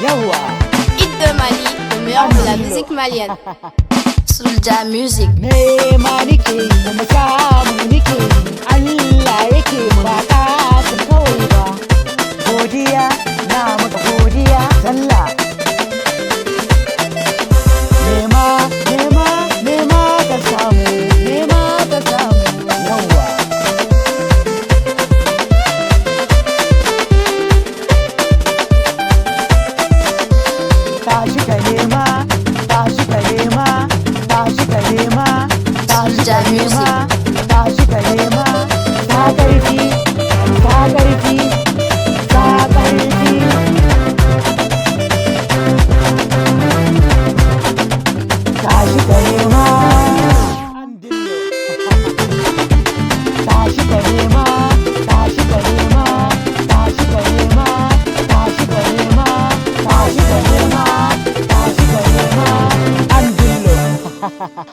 yawa. Hit de Mali, le meilleur de la musique malienne. Soulja Music. Nema nike yi kuma samu nike yi, Allah yake ba ƙasin kawai ba. Godiya na maka godiya sallah. Nema nema nema ka samu, nema ka samu yawa. Tashi ka nema, tashi ka nema, tashi ka nema, tashi ka nema, tashi ka nema, ta ƙarfi, ta ƙarfi, ta ƙarfi. Tashi ka nema, tashi ka nema, tashi ka nema, tashi ka nema, tashi ka nema, tashi ka nema, tashi ka nema, an dillo.